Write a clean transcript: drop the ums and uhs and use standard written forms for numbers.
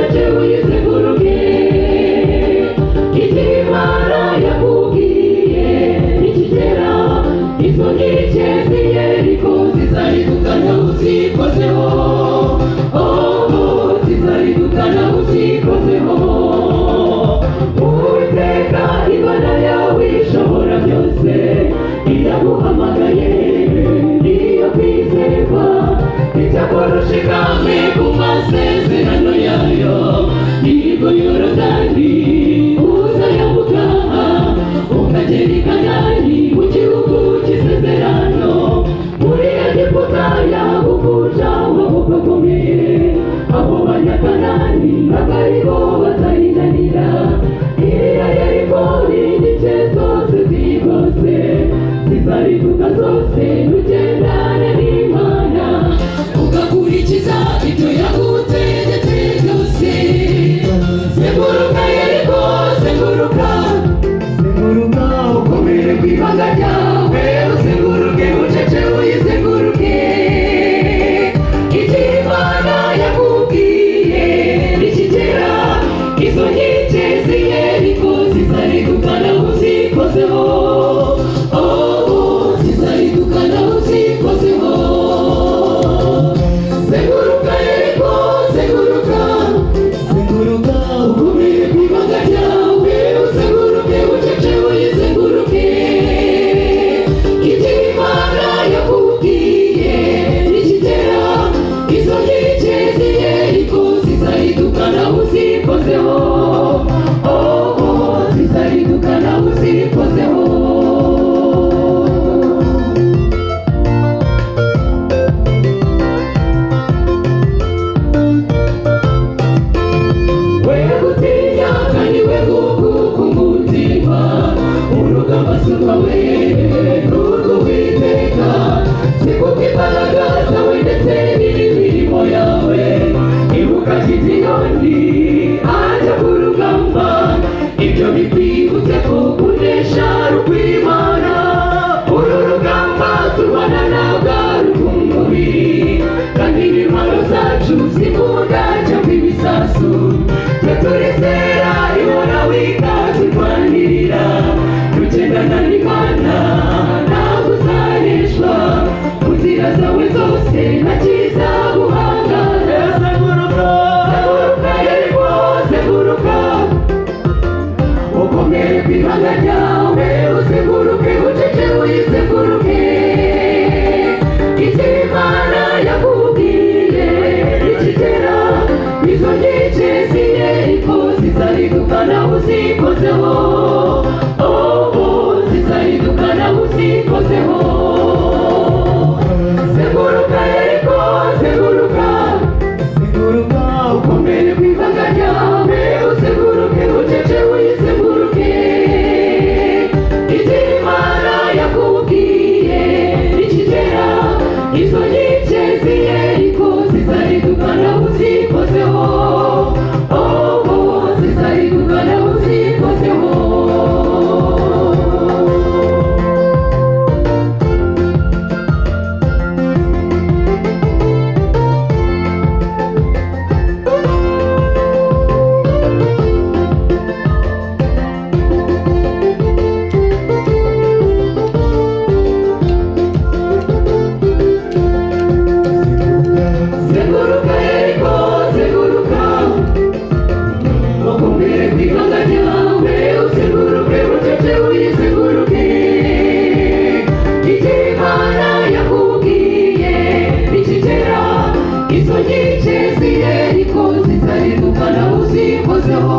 ucece uyizenguruke. Ikimana yakubwiye nikigera, izo nkike z'i Yeriko zizahindukana uzikozeho. Oh, zizahindukana uzikozeho. Uwiteka Imana yawe ishobora byose iraguhamagaye, niyo kwizerwa. Icyakora ushikame ku masezerano yayo, nibwo Yorodani uzayambuka ukagera i Kanani, mu gihugu cy'isezerano. Muri Egiputa yagukuja amaboko akomeye, abo banyakanani ntabwo aribo bazarinanira. Iriya Yeriko n'indike zose ziyigose zizariduka zose nugendane n'Imana ugakurikiza ibyo yagutegetse byose. Zenguruka Yeriko, zenguruka, zenguruka ukomere ku ibanga ryawe, uzenguruke ucece uyizenguruke. Icyo Imana yakubwiye nikigera, izo nkike z'i Yeriko zizahindukana uzikozeho. Oh, zizahindukana uzikozeho. Zenguruka Yeriko, zenguruka, zenguruka ukomere ku ibanga ryawe, uzenguruke ucece uyizenguruke. Icyo Imana yakubwiye nikigera, izo nkike z'i Yeriko zizahindukana uzikozeho. Oh, zizahindukana uzikozeho. Wegutinya kandi wegukuka umutima, urugamba si urwawe n'urw'Uwiteka. Si kubw'imbaraga zawe ndetse n'imirimo yawe. Ibuka Gideyoni ajya ku rugamba, ibyo bikwibutse ko kunesha ari ukw'Imana. Uru rugamba turwana ntabwo ari urw'umubiri, kandi intwaro zacu si imbunda cyangwa ibisasu. Twe turizera ihoraho ikazirwanirira, tugendana n'Imana ntabwo uzaneshwa. Mu nzira zawe zose nta kizaguhangara. Zenguruka, zenguruka Yeriko, zenguruka ukomere ku ibanga ryawe, uzenguruke ucece uyizenguruke. Icyo Imana yakubwiye nikigera, izo nkike z'i Yeriko zizahindukana uzikozeho. Oh, zizahindukana uzikozeho. Zenguruka Yeriko, zenguruka, zenguruka ukomere ku ibanga ryawe, uzenguruke ucece uyizenguruke. Icyo Imana yakubwiye nikigera, izo nkike z'i Yeriko zizahindukana uzikozeho. Oh, zizahindukana uzikozeho. Zenguruka Yeriko, zenguruka ukomere ku ibanga ryawe, uzenguruke ucece uyizenguruke. Icyo Imana yakubwiye nikigera, izo nkike z'i Yeriko zizahindukana uzikozeho.